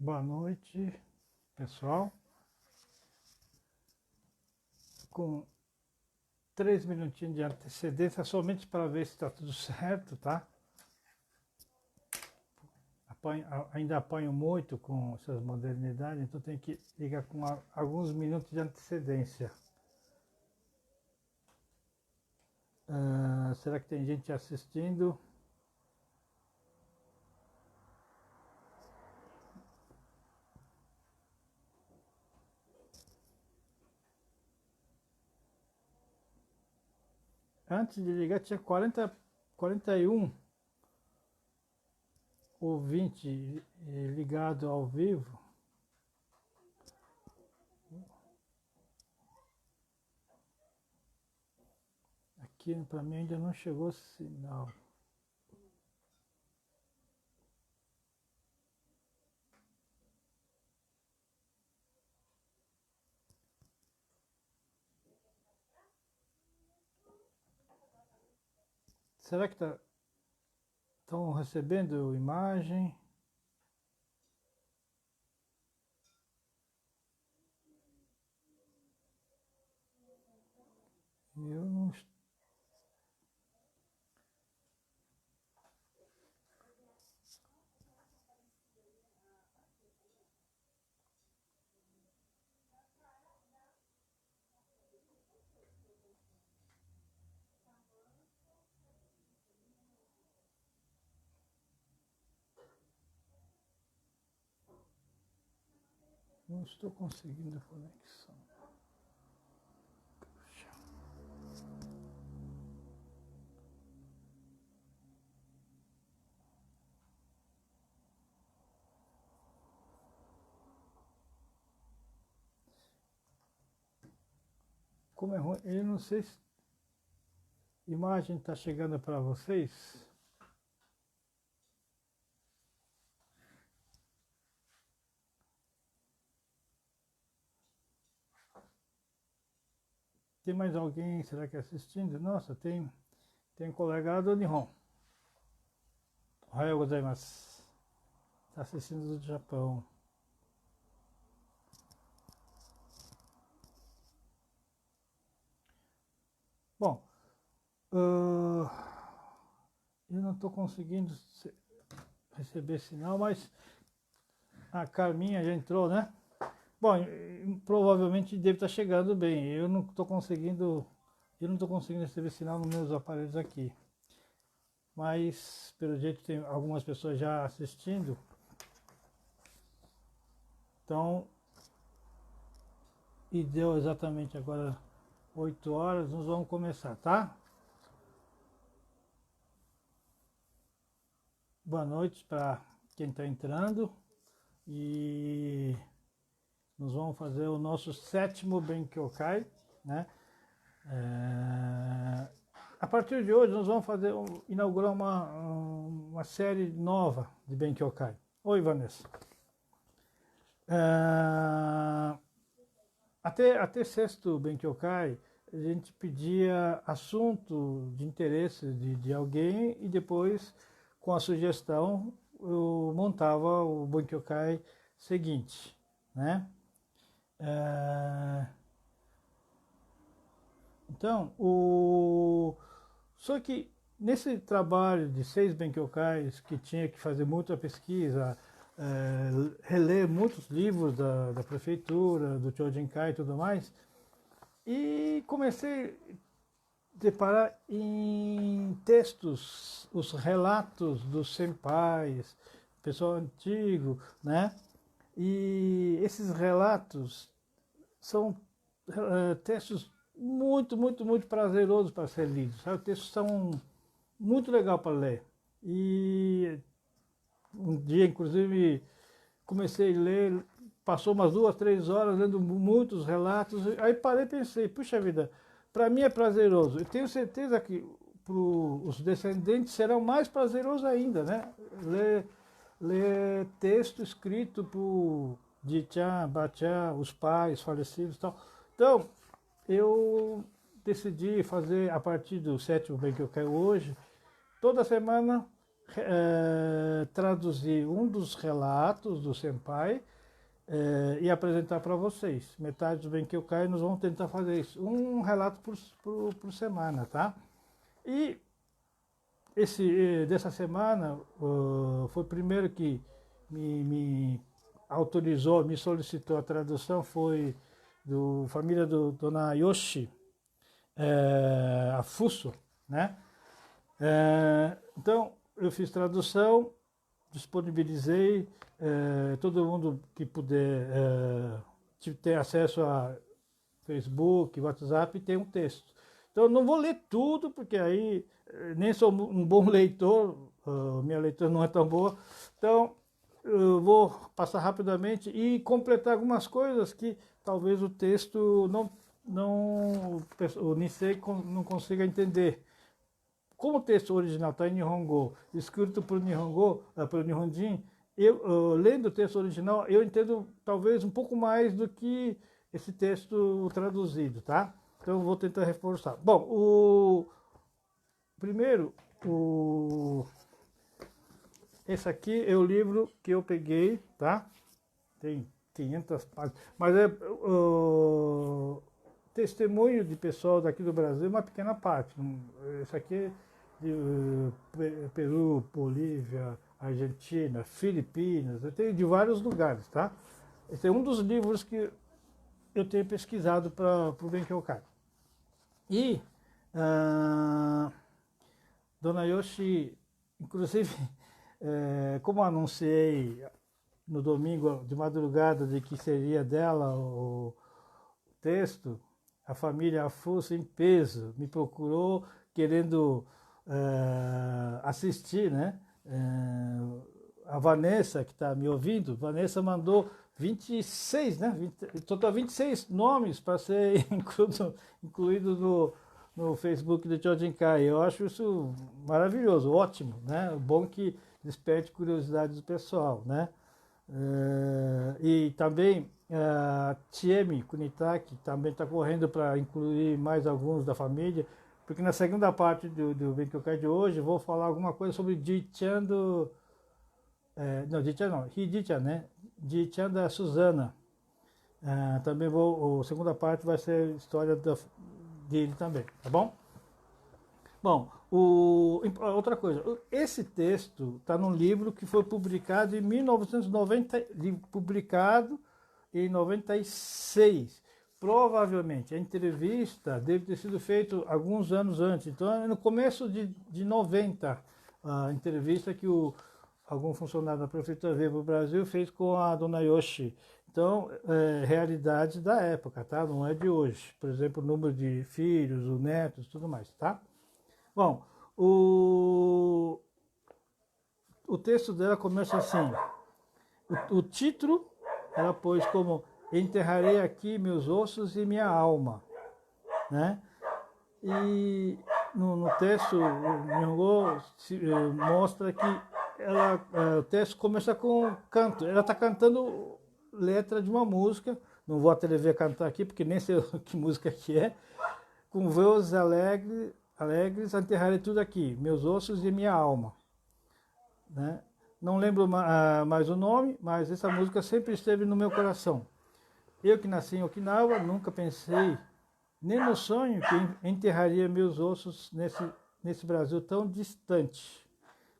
Boa noite, pessoal. Com 3 minutinhos de antecedência, somente para ver se está tudo certo, tá? Ainda apanho muito com essas modernidades, então tenho que ligar com alguns minutos de antecedência. Será que tem gente assistindo? Antes de ligar tinha 41 ouvinte ligado ao vivo. Aqui para mim ainda não chegou sinal. Será que estão recebendo imagem? Eu não estou. Não estou conseguindo conexão. Puxa. Como é ruim, eu não sei se a imagem está chegando para vocês. Tem mais alguém, será que assistindo? Nossa, tem um colega do Nihon. Ohayou gozaimasu. Está assistindo do Japão. Bom, eu não estou conseguindo receber sinal, mas a Carminha já entrou, né? Bom, provavelmente deve estar chegando bem. Eu não estou conseguindo receber sinal nos meus aparelhos aqui. Mas, pelo jeito, tem algumas pessoas já assistindo. Então, e deu exatamente agora 8 horas, nós vamos começar, tá? Boa noite para quem está entrando. E nós vamos fazer o nosso 7º Benkyokai, né? A partir de hoje nós vamos inaugurar uma série nova de Benkyokai. Oi, Vanessa. Até 6º Benkyokai, a gente pedia assunto de interesse de alguém e depois, com a sugestão, eu montava o Benkyokai seguinte, né? Então, só que nesse trabalho de 6 Benkyokais, que tinha que fazer muita pesquisa, reler muitos livros da prefeitura, do Chojinkai e tudo mais, e comecei a deparar em textos, os relatos dos senpais, pessoal antigo, né? E esses relatos são textos muito prazerosos para ser lidos. Os textos são muito legais para ler. E um dia, inclusive, comecei a ler, passou umas 2, 3 horas lendo muitos relatos, aí parei e pensei, puxa vida, para mim é prazeroso. Eu tenho certeza que para os descendentes será mais prazeroso ainda, né? Ler texto escrito por Jichan, Bachan, os pais falecidos e tal. Então, eu decidi fazer, a partir do 7º Benkyokai hoje, toda semana traduzir um dos relatos do Senpai e apresentar para vocês. Metade do Benkyokai nós vamos tentar fazer isso. Um relato por semana, tá? E dessa semana foi o primeiro que me autorizou, me solicitou a tradução, foi do família do Dona Yoshi Afuso, né? Então eu fiz tradução, disponibilizei, todo mundo que puder ter acesso a Facebook, WhatsApp, tem um texto. Então eu não vou ler tudo, porque aí nem sou um bom leitor, minha leitura não é tão boa, então eu vou passar rapidamente e completar algumas coisas que talvez o texto o Nisei não consiga entender. Como o texto original está em Nihongo, escrito por Nihongo, pelo Nihonjin, lendo o texto original, eu entendo talvez um pouco mais do que esse texto traduzido, tá? Então eu vou tentar reforçar. Bom, primeiro, esse aqui é o livro que eu peguei, tá? Tem 500 páginas, mas é testemunho de pessoal daqui do Brasil, uma pequena parte. Esse aqui é de Peru, Bolívia, Argentina, Filipinas, eu tenho de vários lugares, tá? Esse é um dos livros que eu tenho pesquisado para o Benkyokai. E Dona Yoshi, inclusive, como anunciei no domingo de madrugada de que seria dela o texto, a família Afuso em peso me procurou querendo assistir, né? A Vanessa, que está me ouvindo, Vanessa mandou 26, né? Total 26 nomes para ser incluído no Facebook do Chojinkai. Eu acho isso maravilhoso, ótimo, né? Bom que desperte curiosidade do pessoal, né? E também a Chiemi Kunitaki também está correndo para incluir mais alguns da família, porque na segunda parte do Benkyokai de hoje eu vou falar alguma coisa sobre Ji-chan não, Ji-chan não, Hiji-chan, né? Ji-chan da Suzana. Também a segunda parte vai ser a história dele também, tá bom? Bom, outra coisa, esse texto está num livro que foi publicado em 1990, publicado em 96. Provavelmente a entrevista deve ter sido feita alguns anos antes, então é no começo de 90, a entrevista que algum funcionário da Prefeitura veio para o Brasil fez com a Dona Yoshi. Então, realidade da época, tá? Não é de hoje. Por exemplo, o número de filhos, os netos, tudo mais, tá? Bom, o texto dela começa assim. O título ela pôs como Enterrarei aqui meus ossos e minha alma, né? E no texto, o Nihongo mostra que o texto começa com canto. Ela está cantando letra de uma música, não vou atrever a cantar aqui, porque nem sei que música que é. Com vozes alegres, enterrarei tudo aqui, meus ossos e minha alma, né? Não lembro mais o nome, mas essa música sempre esteve no meu coração. Eu que nasci em Okinawa, nunca pensei, nem no sonho, que enterraria meus ossos nesse Brasil tão distante,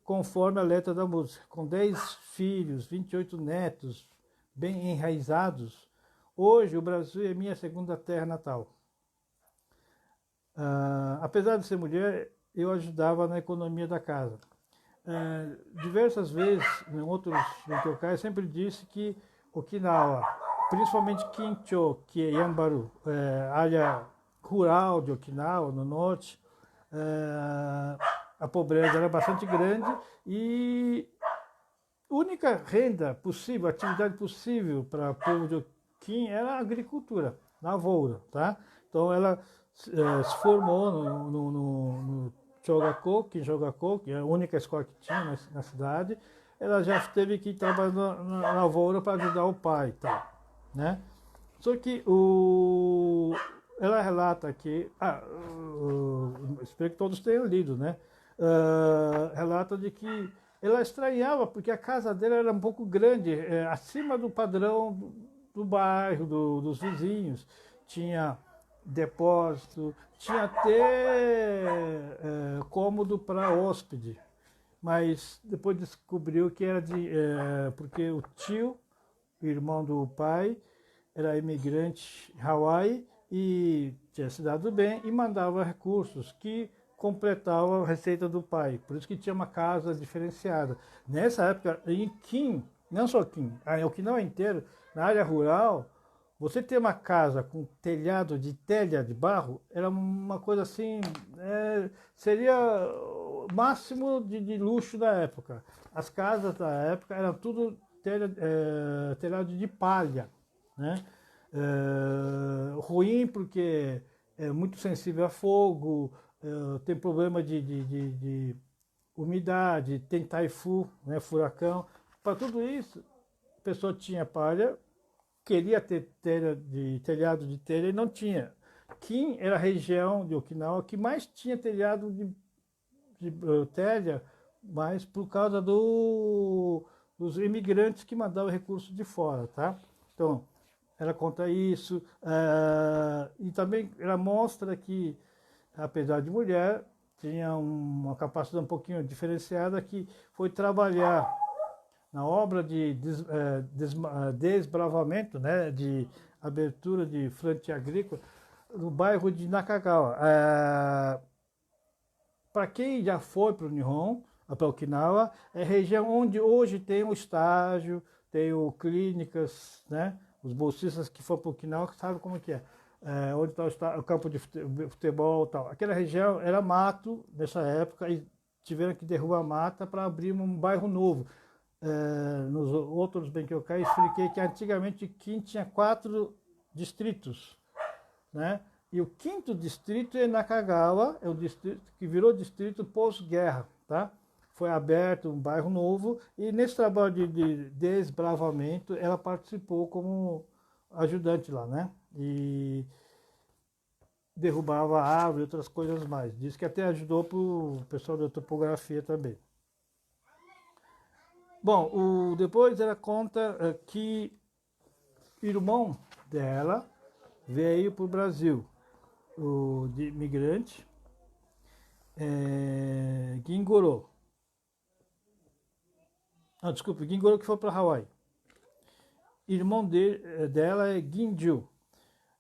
conforme a letra da música. Com 10 filhos, 28 netos, bem enraizados, hoje o Brasil é minha segunda terra natal. Apesar de ser mulher, eu ajudava na economia da casa. Diversas vezes, em outros Benkyokai, eu sempre disse que Okinawa, principalmente Kincho, que é Yambaru, área rural de Okinawa, no norte, a pobreza era bastante grande e a única renda possível, atividade possível para o povo de Okin era a agricultura, lavoura, tá? Então ela se formou no Kinshogako, que é a única escola que tinha na cidade. Ela já teve que ir trabalhando na lavoura para ajudar o pai, tá? Né? Só que ela relata que, espero que todos tenham lido, né? relata de que ela estranhava, porque a casa dela era um pouco grande, acima do padrão do bairro, dos vizinhos. Tinha depósito, tinha até cômodo para hóspede, mas depois descobriu que era porque o tio, o irmão do pai, era imigrante em Hawaii e tinha se dado bem e mandava recursos que completavam a receita do pai. Por isso que tinha uma casa diferenciada. Nessa época, em Kim, não só Kim, a Okinawa inteiro, na área rural, você ter uma casa com telhado de telha de barro era uma coisa assim, seria o máximo de luxo da época. As casas da época eram tudo telhado de palha, né? Ruim porque é muito sensível a fogo, tem problema de umidade, tem taifu, né, furacão. Para tudo isso, a pessoa tinha palha, queria ter telhado de telha e não tinha. Kim era a região de Okinawa que mais tinha telhado de telha, mas por causa dos imigrantes que mandavam recursos de fora, tá? Então, ela conta isso, e também ela mostra que, apesar de mulher, tinha uma capacidade um pouquinho diferenciada, que foi trabalhar na obra de desbravamento, né, de abertura de frente agrícola, no bairro de Nakagawa. Para quem já foi para o Nihon, para Okinawa, é a região onde hoje tem o estágio, tem o clínicas, né? Os bolsistas que foram para Okinawa sabem como que é. Onde está o campo de futebol e tal. Aquela região era mato nessa época e tiveram que derrubar a mata para abrir um bairro novo. Nos outros Benkyokai expliquei que antigamente Kim tinha 4 distritos, né? E o 5º distrito é Nakagawa, é o distrito que virou distrito pós-guerra, tá? Foi aberto um bairro novo e nesse trabalho de desbravamento ela participou como ajudante lá, né? E derrubava árvore e outras coisas mais. Diz que até ajudou para o pessoal da topografia também. Bom, depois ela conta que o irmão dela veio para o Brasil, de imigrante, Gingoro. Desculpa, Gingoro que foi para Hawaii. Irmão dela é Ginju.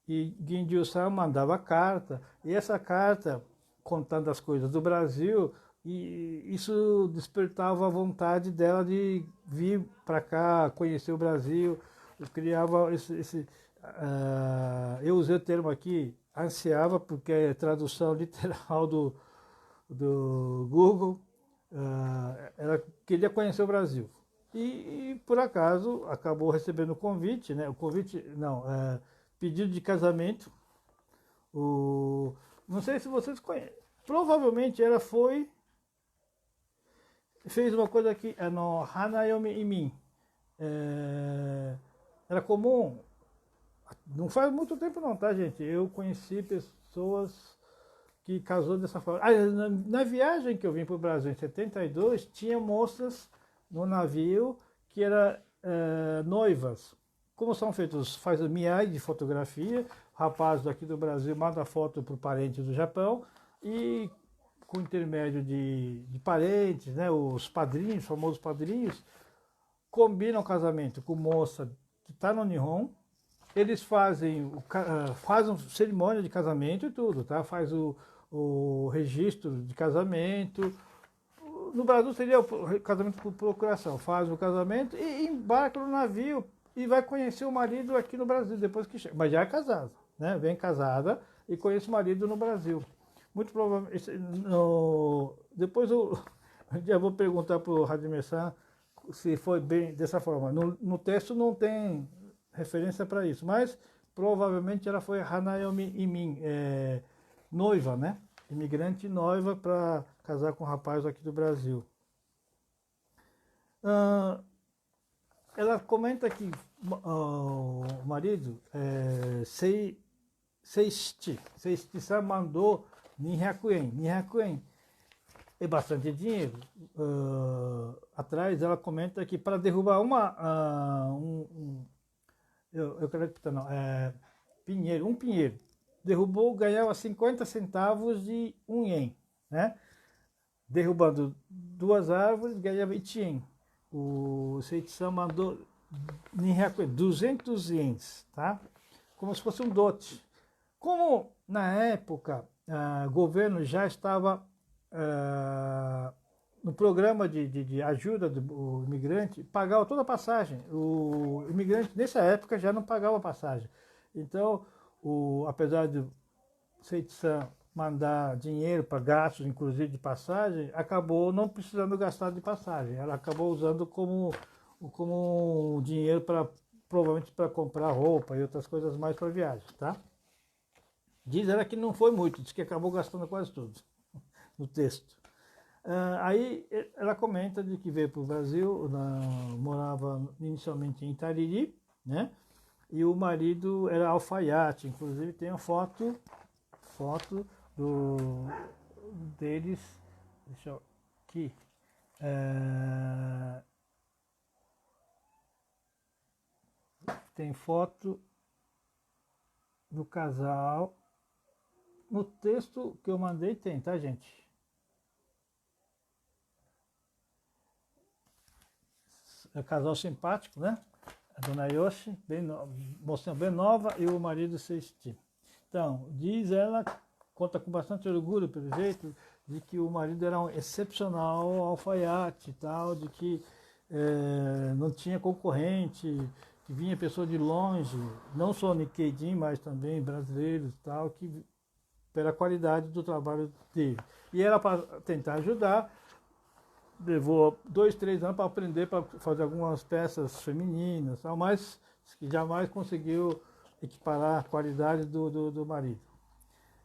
E Ginju-san mandava carta, e essa carta, contando as coisas do Brasil, e isso despertava a vontade dela de vir para cá, conhecer o Brasil. Eu criava eu usei o termo aqui, ansiava, porque é tradução literal do Google. Ela queria conhecer o Brasil. E por acaso acabou recebendo o convite, né? O convite, não, pedido de casamento. Não sei se vocês conhecem. Provavelmente ela fez uma coisa aqui, no Hanayomi Imin. Era comum, não faz muito tempo não, tá, gente? Eu conheci pessoas que casou dessa forma. Na viagem que eu vim para o Brasil em 72, tinha moças no navio que eram noivas. Como são feitos, faz miai de fotografia, o rapaz daqui do Brasil manda foto para o parente do Japão e com intermédio de parentes, né, os padrinhos, os famosos padrinhos, combinam o casamento com moça que está no Nihon. Eles fazem cerimônia de casamento e tudo, tá? Faz o registro de casamento. No Brasil seria o casamento por procuração. Faz o casamento e embarca no navio e vai conhecer o marido aqui no Brasil depois que chega. Mas já é casada, né? Vem casada e conhece o marido no Brasil. Muito provavelmente. Depois eu já vou perguntar para o Hajime-san se foi bem dessa forma. No texto não tem referência para isso, mas provavelmente ela foi Hanayomi Imin, noiva, né? Imigrante noiva para casar com um rapaz aqui do Brasil. Ela comenta que o marido, Seiichi-san mandou Ninhyakuen. Ninhyakuen é bastante dinheiro. Atrás ela comenta que para derrubar eu acredito não, um pinheiro, derrubou, ganhava 50 centavos de um ien, né? Derrubando duas árvores, ganhava 20 ien. O Seitsan mandou 200 ienes, tá? Como se fosse um dote. Como na época o governo já estava no programa de ajuda do imigrante, pagava toda a passagem. O imigrante, nessa época, já não pagava passagem. Então, apesar de Seitsan mandar dinheiro para gastos, inclusive de passagem, acabou não precisando gastar de passagem. Ela acabou usando como dinheiro provavelmente para comprar roupa e outras coisas mais para viagem, tá? Diz ela que não foi muito, diz que acabou gastando quase tudo no texto. Aí ela comenta de que veio para o Brasil, morava inicialmente em Itariri, né? E o marido era alfaiate, inclusive tem a foto deles, deixa eu aqui, tem foto do casal, no texto que eu mandei tem, tá, gente? É um casal simpático, né? A dona Yoshi, mocinha bem nova, e o marido Seisti. Então, diz ela, conta com bastante orgulho, pelo jeito, de que o marido era um excepcional alfaiate e tal, de que não tinha concorrente, que vinha pessoa de longe, não só Nikkei, mas também brasileiros e tal, que pela qualidade do trabalho dele. E era para tentar ajudar, levou 2, 3 anos para aprender, para fazer algumas peças femininas, tal, mas jamais conseguiu equiparar a qualidade do marido.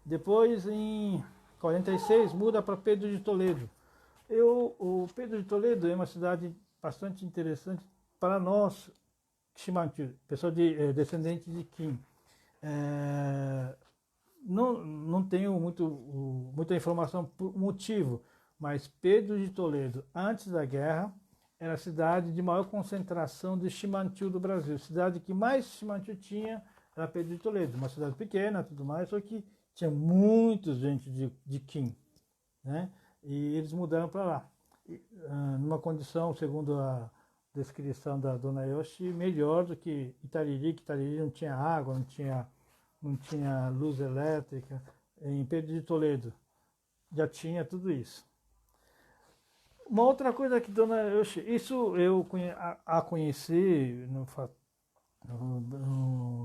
Depois, em 46, muda para Pedro de Toledo. O Pedro de Toledo é uma cidade bastante interessante para nós, Shimanchu, pessoa descendente de Qin. Não tenho muita informação por motivo, mas Pedro de Toledo, antes da guerra, era a cidade de maior concentração de Shimanchu do Brasil. A cidade que mais Shimanchu tinha era Pedro de Toledo, uma cidade pequena, tudo mais, só que tinha muita gente de Qin, né? E eles mudaram para lá, numa condição, segundo a descrição da dona Yoshi, melhor do que Itariri, que Itariri não tinha água, não tinha luz elétrica. Em Pedro de Toledo já tinha tudo isso. Uma outra coisa que dona Yoshi, isso eu a conheci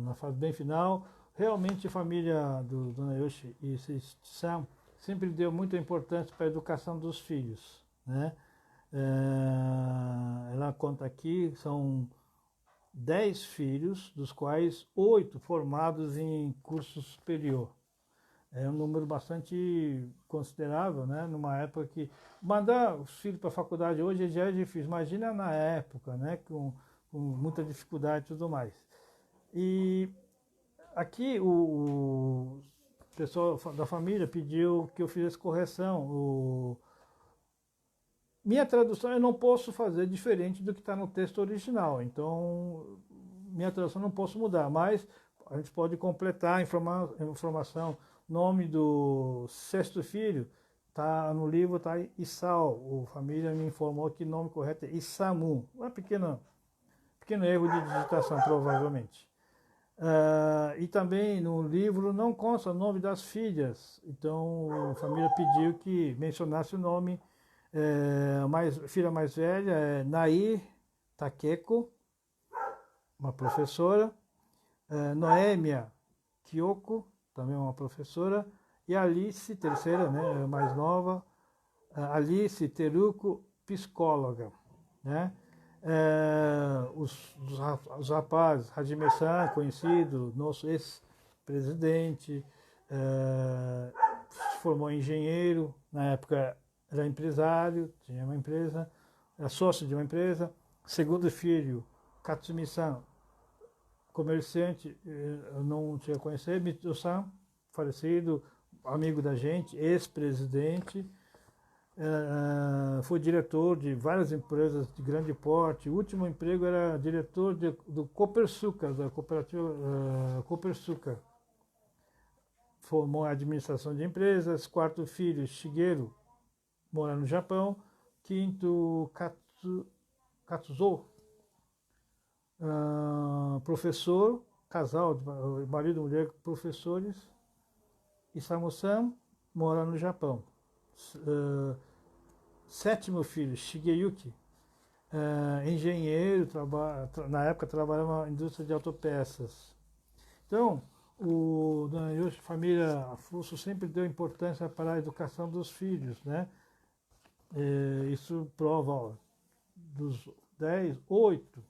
na fase bem final. Realmente a família do dona Yoshi e Sam sempre deu muita importância para a educação dos filhos, né? Ela conta aqui, são 10 filhos, dos quais 8 formados em curso superior. É um número bastante considerável, né? Numa época que mandar os filhos para a faculdade hoje já é difícil. Imagina na época, né? Com muita dificuldade e tudo mais. E aqui o pessoal da família pediu que eu fizesse correção. Minha tradução eu não posso fazer diferente do que está no texto original, então minha tradução não posso mudar, mas a gente pode completar a informação. Nome do sexto filho tá no livro, tá Isao. A família me informou que o nome correto é Isamu. Um pequeno erro de digitação, provavelmente. E também no livro não consta o nome das filhas, então a família pediu que mencionasse o nome. Filha mais velha é Nair Takeko, uma professora, Noêmia Kyoko, também uma professora, e Alice, terceira, né, mais nova, Alice Teruko, psicóloga, né? Os rapazes, Hajime-san, conhecido, nosso ex-presidente, se formou engenheiro, na época era empresário, tinha uma empresa, era sócio de uma empresa. Segundo filho, Katsumi-san, comerciante, eu não tinha conhecido. Mitsu-san, falecido, amigo da gente, ex-presidente. foi diretor de várias empresas de grande porte. O último emprego era diretor do Copersucar, da cooperativa Copersucar. Formou a administração de empresas. Quarto filho, Shigeru, mora no Japão. Quinto, Katsuzo, professor, casal, marido e mulher, professores. E Samu-san mora no Japão. Sétimo filho, Shigeyuki, engenheiro, na época trabalhava na indústria de autopeças. Então, a família Fuso sempre deu importância para a educação dos filhos, né? Isso prova, ó, dos 10, 8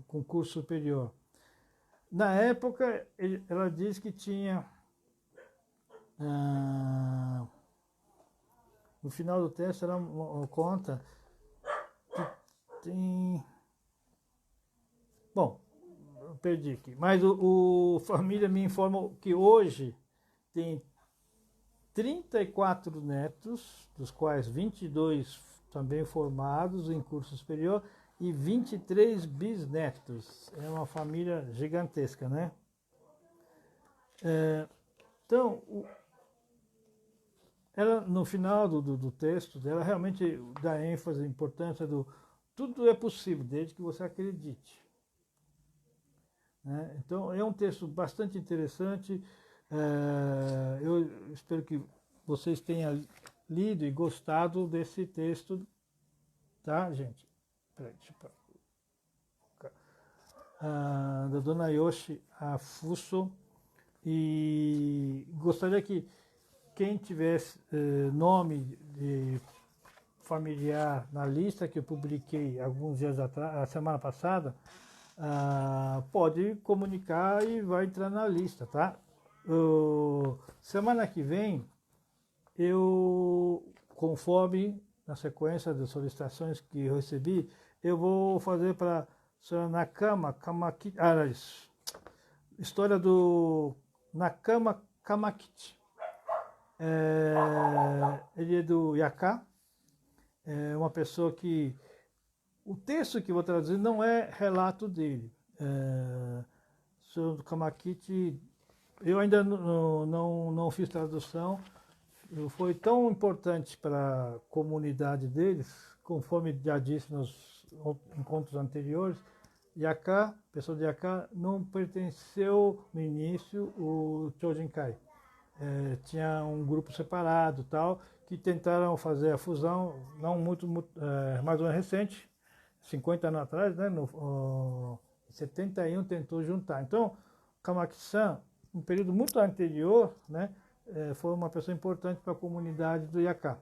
com curso superior. Na época, ela diz que tinha, no final do teste, ela conta que tem... Bom, eu perdi aqui. Mas a família me informa que hoje tem 34 netos, dos quais 22 também formados em curso superior, e 23 bisnetos. É uma família gigantesca, né? Então, ela, no final do texto dela, realmente dá ênfase à importância do tudo é possível, desde que você acredite. Né? Então, é um texto bastante interessante. Eu espero que vocês tenham lido e gostado desse texto, tá, gente? Peraí, da Dona Yoshi Fuso. E gostaria que quem tivesse nome de familiar na lista que eu publiquei alguns dias atrás, a semana passada, pode comunicar e vai entrar na lista, tá? Semana que vem, conforme na sequência das solicitações que eu recebi, eu vou fazer para a senhora Nakama Kamakichi, história do Nakama Kamakichi. Ele é do Yaka, é uma pessoa que... O texto que eu vou traduzir não é relato dele. O senhor Kamakichi, eu ainda não fiz tradução, foi tão importante para a comunidade deles, conforme já disse nos encontros anteriores. Yaka, pessoa de Yaka, não pertenceu no início o Chojinkai. Tinha um grupo separado tal, que tentaram fazer a fusão, não muito mais ou menos recente, 50 anos atrás, né, em 71 tentou juntar. Então, Kamakichi-san, um período muito anterior, né, foi uma pessoa importante para a comunidade do Yaka.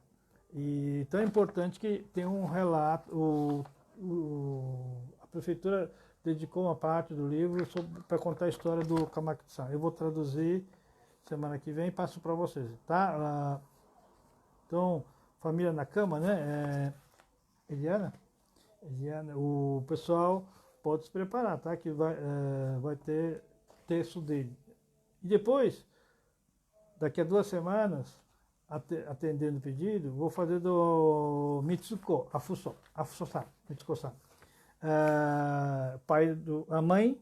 E tão importante que tem um relato, a prefeitura dedicou uma parte do livro para contar a história do Kamakichi-san. Eu vou traduzir semana que vem e passo para vocês, tá? Então, família Nakama, né? Eliana, o pessoal pode se preparar, tá? Que vai ter texto dele. E depois, daqui a 2 semanas, atendendo o pedido, vou fazer do Mitsuko Afuso-san, Mitsuko-san. A mãe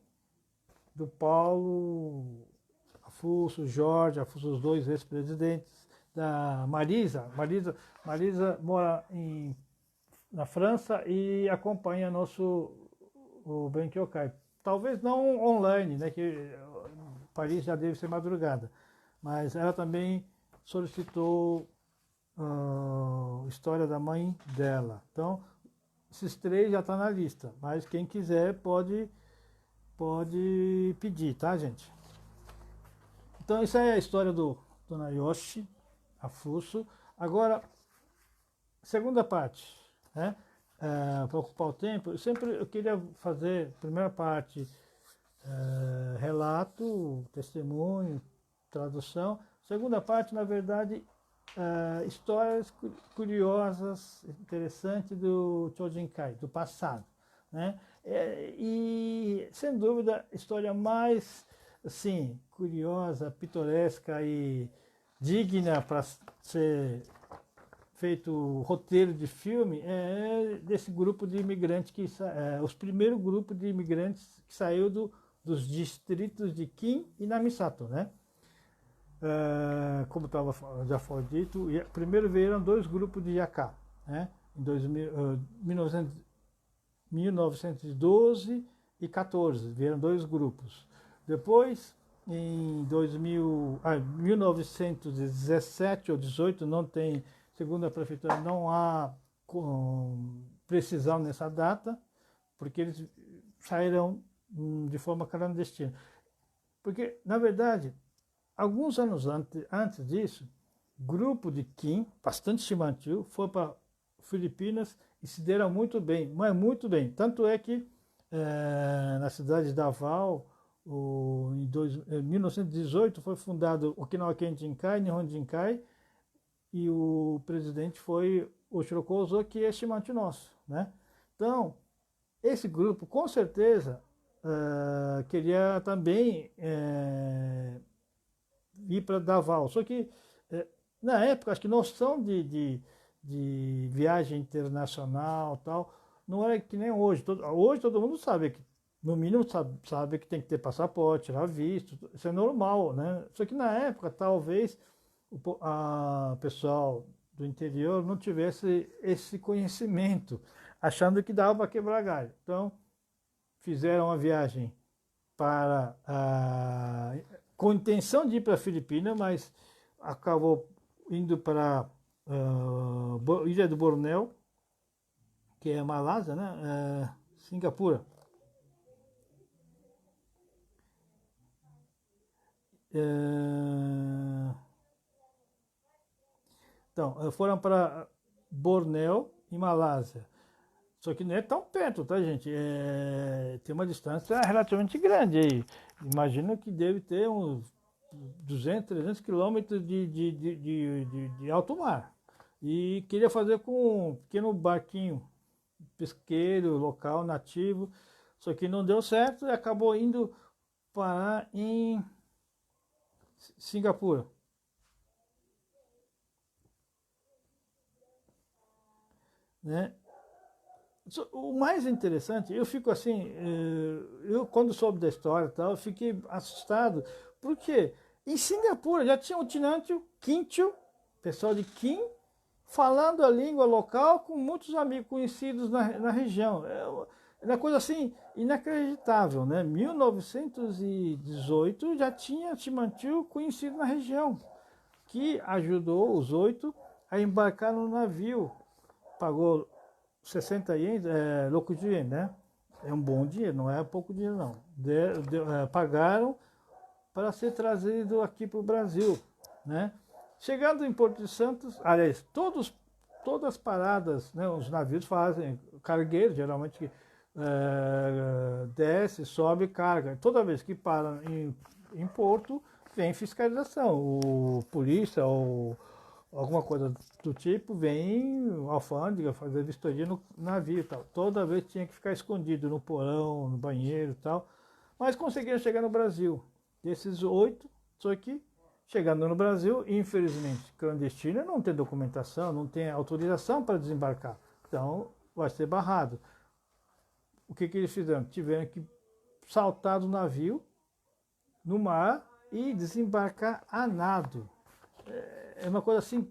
do Paulo Afuso, Jorge Afuso, os 2 ex-presidentes, da Marisa. Marisa mora na França e acompanha o Benkyokai. Talvez não online, né, que Paris já deve ser madrugada, mas ela também solicitou história da mãe dela. Então, esses 3 já estão na lista, mas quem quiser pode pedir, tá, gente? Então, isso é a história do Dona Yoshi Fuso. Agora, segunda parte, né? Para ocupar o tempo, eu queria fazer, primeira parte, relato, testemunho, tradução. Segunda parte, na verdade, histórias curiosas, interessantes do Chojinkai, do passado, né? E, sem dúvida, a história mais, assim, curiosa, pitoresca e digna para ser feito roteiro de filme desse grupo de imigrantes, os primeiros grupos de imigrantes que saiu dos distritos de Kim e Namisato, né? Como já foi dito, primeiro vieram dois grupos de Yaká, né? Em 1912 e 14, vieram dois grupos. Depois, em 1917 ou 18, não tem, segundo a prefeitura, não há precisão nessa data, porque eles saíram de forma clandestina. Porque, na verdade, alguns anos antes disso, grupo de Kim, bastante Simantiu, foi para Filipinas e se deram muito bem, mas muito bem. Tanto é que na cidade de Davao, em 1918, foi fundado o Okinawa Ken Jinkai, Nihon Jinkai, e o presidente foi o Shiroko Ozo, que é Simantiu nosso, né? Então, esse grupo, com certeza, queria também ir para Davao. Só que, na época, acho que noção de viagem internacional tal, não era que nem hoje. Hoje todo mundo sabe que, no mínimo, sabe que tem que ter passaporte, tirar visto, isso é normal, né? Só que na época, talvez, o pessoal do interior não tivesse esse conhecimento, achando que dava para quebrar galho. Então, fizeram a viagem com intenção de ir para a Filipina, mas acabou indo para Ilha do Bornéu, que é Malásia, né? Singapura. Então, foram para Bornéu e Malásia. Só que não é tão perto, tá, gente? Tem uma distância relativamente grande aí. Imagino que deve ter uns 200, 300 quilômetros de alto mar. E queria fazer com um pequeno barquinho pesqueiro, local, nativo. Só que não deu certo e acabou indo parar em Singapura. Né? O mais interessante, eu fico assim, eu quando soube da história e tal, eu fiquei assustado, porque em Singapura já tinha o Tinantio, Quintio, pessoal de Kim, falando a língua local com muitos amigos conhecidos na região. É uma coisa assim inacreditável, né? 1918 já tinha Timantiu conhecido na região, que ajudou os 8 a embarcar no navio, pagou 60 ienes, louco dinheiro, né? É um bom dinheiro, não é pouco dinheiro não. Pagaram para ser trazido aqui para o Brasil, né? Chegando em Porto de Santos, aliás, todas as paradas, né, os navios fazem, cargueiro geralmente desce, sobe carga. Toda vez que para em Porto, vem fiscalização. O polícia ou alguma coisa do tipo, vem alfândega fazer vistoria no navio e tal. Toda vez tinha que ficar escondido no porão, no banheiro e tal. Mas conseguiram chegar no Brasil. Desses 8, só que chegando no Brasil, infelizmente, clandestino, não tem documentação, não tem autorização para desembarcar. Então, vai ser barrado. O que eles fizeram? Tiveram que saltar do navio no mar e desembarcar a nado. É uma coisa assim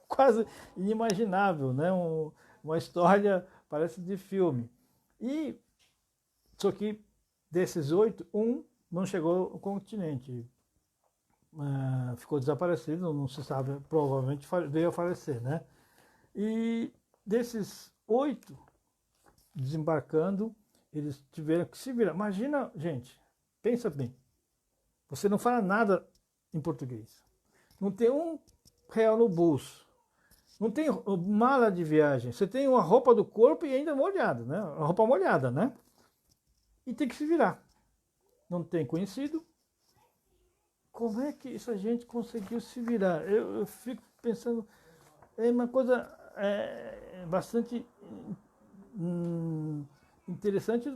quase inimaginável, né? Uma história, parece de filme. Só que desses 8, um não chegou ao continente. Ficou desaparecido, não se sabe, provavelmente veio a falecer, né? E desses 8 desembarcando, eles tiveram que se virar. Imagina, gente, pensa bem, você não fala nada em português, não tem R$1 no bolso, não tem mala de viagem, você tem uma roupa do corpo e ainda molhada, né? Uma roupa molhada, né? E tem que se virar. Não tem conhecido. Como é que essa gente conseguiu se virar? Eu fico pensando, é uma coisa bastante interessante,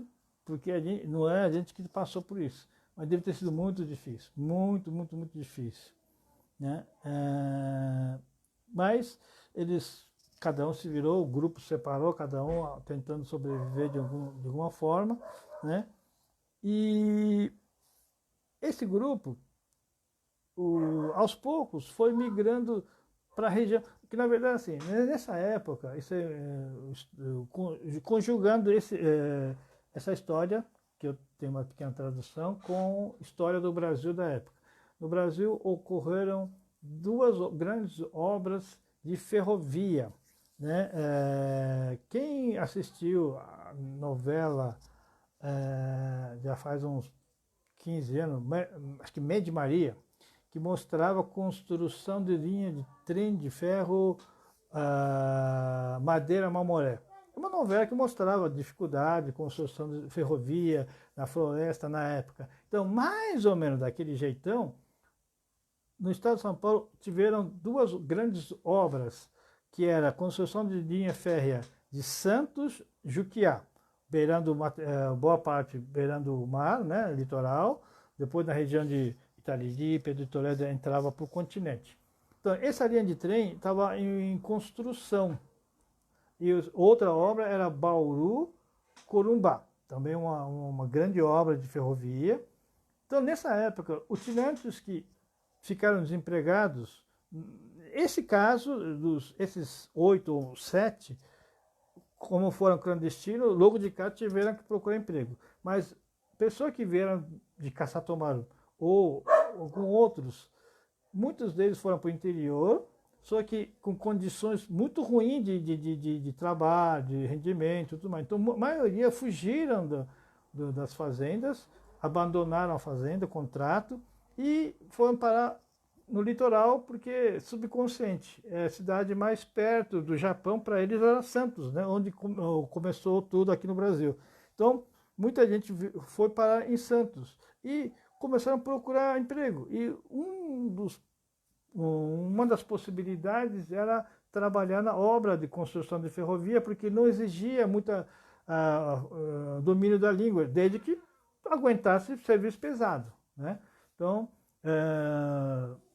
porque não é a gente que passou por isso, mas deve ter sido muito difícil, muito, muito, muito difícil, né? Mas cada um se virou, o grupo separou, cada um tentando sobreviver de alguma forma, né? E esse grupo, aos poucos, foi migrando para a região, que na verdade, assim, nessa época, conjugando essa história, que eu tenho uma pequena tradução, com a história do Brasil da época. No Brasil ocorreram duas grandes obras de ferrovia, né? Quem assistiu a novela já faz uns 15 anos, acho que Meide Maria, que mostrava a construção de linha de trem de ferro Madeira-Mamoré. Uma novela que mostrava a dificuldade de construção de ferrovia na floresta na época. Então, mais ou menos daquele jeitão, no estado de São Paulo tiveram duas grandes obras, que era a construção de linha férrea de Santos, Juquiá, beirando boa parte beirando o mar, né, litoral, depois na região de Itariri, Pedro de Toledo entrava para o continente. Então, essa linha de trem estava em construção. E outra obra era Bauru, Corumbá, também uma grande obra de ferrovia. Então, nessa época, os chilenos que ficaram desempregados, esse caso, esses 8 ou 7, como foram clandestinos, logo de cara tiveram que procurar emprego. Mas pessoas que vieram de Caçatomaru ou com outros, muitos deles foram para o interior, só que com condições muito ruins de trabalho, de rendimento e tudo mais. Então, a maioria fugiram das fazendas, abandonaram a fazenda, o contrato, e foram parar no litoral, porque subconsciente. A cidade mais perto do Japão para eles era Santos, né, onde começou tudo aqui no Brasil. Então, muita gente foi parar em Santos e começaram a procurar emprego. E uma das possibilidades era trabalhar na obra de construção de ferrovia, porque não exigia muito domínio da língua, desde que aguentasse serviço pesado, né? Então,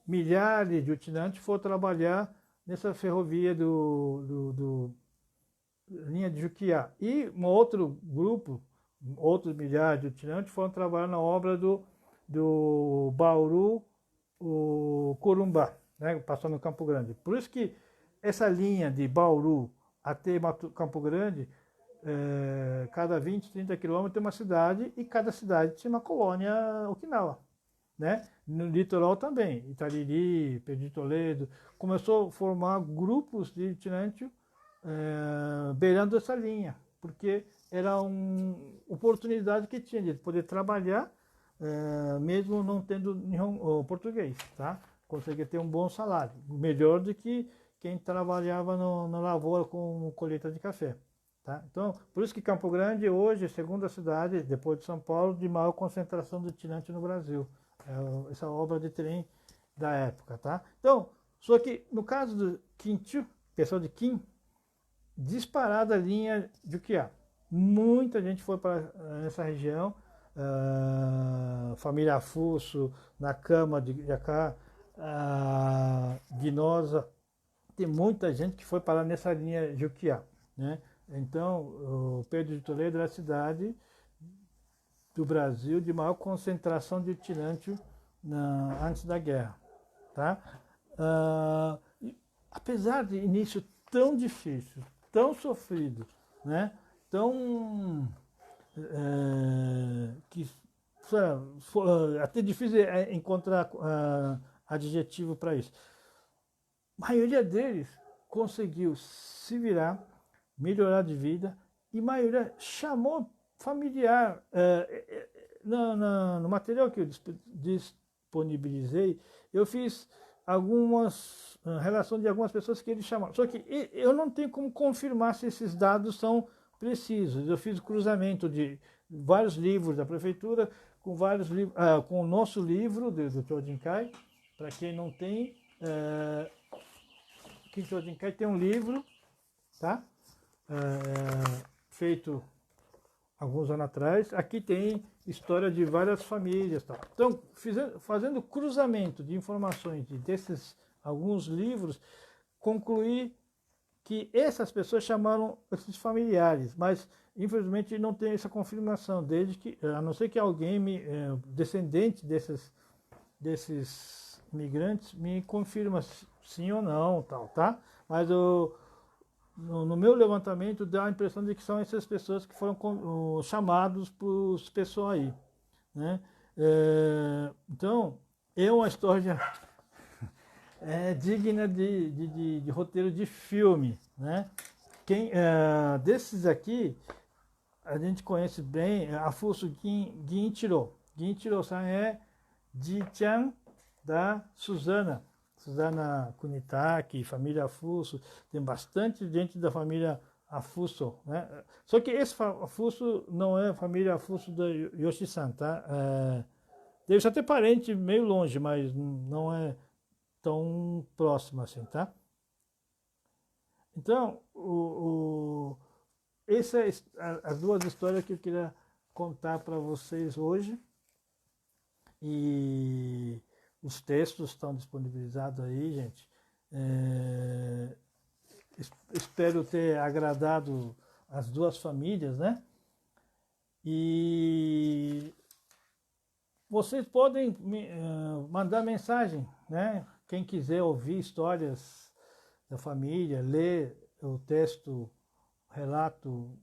milhares de utinantes foram trabalhar nessa ferrovia linha de Juquiá. E um outro grupo, outros milhares de utinantes foram trabalhar na obra do Bauru, o Corumbá, né, passou no Campo Grande. Por isso que essa linha de Bauru até Campo Grande, cada 20, 30 quilômetros tem uma cidade, e cada cidade tinha uma colônia Okinawa, né? No litoral também, Itariri, Pedro de Toledo, começou a formar grupos de itinerantes beirando essa linha, porque era uma oportunidade que tinha de poder trabalhar mesmo não tendo português, tá? Conseguia ter um bom salário, melhor do que quem trabalhava na lavoura com colheita de café, tá? Então, por isso que Campo Grande hoje é a segunda cidade, depois de São Paulo, de maior concentração de itinerantes no Brasil. Essa obra de trem da época, tá? Então, só que no caso do Quintiu, pessoal de Quim, disparada a linha de Juquiá. Muita gente foi para essa região, família Fusso, na Cama de Jacá, Guinosa, tem muita gente que foi parar nessa linha Juquiá, né? Então, o Pedro de Toledo era a cidade do Brasil de maior concentração de itinerantes antes da guerra, tá? Apesar de início tão difícil, tão sofrido, né? Tão que até difícil encontrar adjetivo para isso. A maioria deles conseguiu se virar, melhorar de vida, e a maioria chamou familiar. No material que eu disponibilizei, eu fiz algumas relações de algumas pessoas que eles chamaram. Só que eu não tenho como confirmar se esses dados são precisos. Eu fiz cruzamento de vários livros da prefeitura com vários livros, com o nosso livro do Chojinkai. Para quem não tem, aqui em Chojinkai tem um livro, tá? Feito alguns anos atrás. Aqui tem história de várias famílias, tal. Então, fazendo cruzamento de informações desses alguns livros, concluí que essas pessoas chamaram esses familiares, mas infelizmente não tem essa confirmação, desde que, a não ser que alguém descendente desses imigrantes me confirma sim ou não, tal, tá? Mas no meu levantamento dá a impressão de que são essas pessoas que foram chamados por esse pessoal aí, né? Então, é uma história digna de roteiro de filme, né? Desses aqui, a gente conhece bem Afuso Ginchiro. Ginchiro-san é Ji-chan da Suzana Kunitaki, família Afuso. Tem bastante gente da família Afuso, né? Só que esse Afuso não é a família Afuso da Yoshi-san, tá? Deve ser até parente meio longe, mas não é tão próximo assim, tá? Então, essas as duas histórias que eu queria contar para vocês hoje. E os textos estão disponibilizados aí, gente. Espero ter agradado as duas famílias, né? E vocês podem mandar mensagem, né? Quem quiser ouvir histórias da família, ler o texto, relato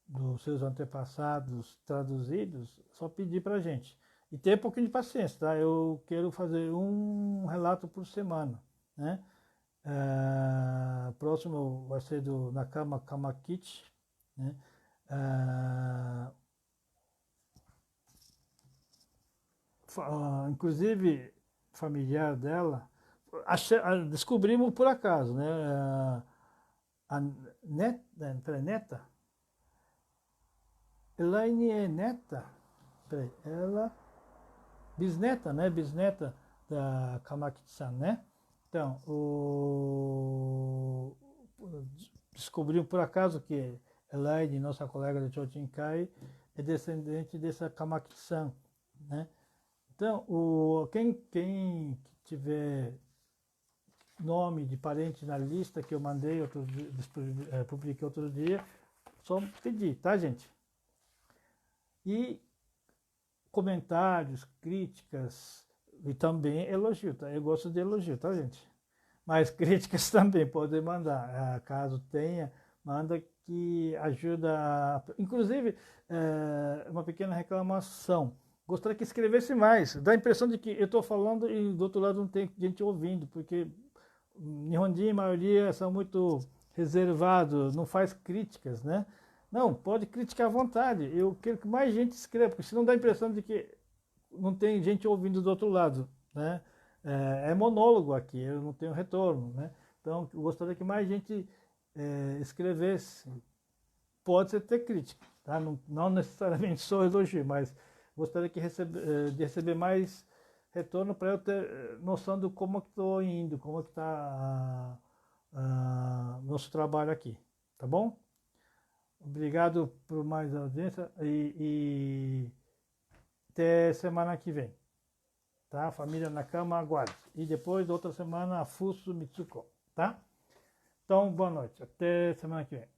dos seus antepassados traduzidos, só pedir para a gente. E ter um pouquinho de paciência, tá? Eu quero fazer um relato por semana, né? Próximo vai ser do Nakama Kamakichi, né? Inclusive, familiar dela, descobrimos por acaso, né? A neta, Elaine é neta, peraí, ela, bisneta, né? Bisneta da Kamakichi-san, né? Então, descobrimos por acaso que Elaine, nossa colega de Chojinkai, é descendente dessa Kamakichi-san, né? Então, quem tiver nome de parente na lista que eu mandei, publiquei outro dia, só pedir, tá, gente? E comentários, críticas e também elogio, tá? Eu gosto de elogio, tá, gente? Mas críticas também podem mandar, caso tenha, manda que ajuda. Inclusive, uma pequena reclamação. Gostaria que escrevesse mais. Dá a impressão de que eu estou falando e do outro lado não tem gente ouvindo, porque Nihonjin, a maioria, são muito reservados, não faz críticas, né? Não, pode criticar à vontade. Eu quero que mais gente escreva, porque senão dá a impressão de que não tem gente ouvindo do outro lado, né? É monólogo aqui, eu não tenho retorno, né? Então, eu gostaria que mais gente escrevesse. Pode ser ter crítica, tá? Não necessariamente só elogio, mas gostaria de receber mais retorno para eu ter noção de como que estou indo, como que está nosso trabalho aqui, tá bom? Obrigado por mais audiência e até semana que vem, tá? Família Nakama, aguarde. E depois, outra semana, Afuso Mitsuko, tá? Então, boa noite, até semana que vem.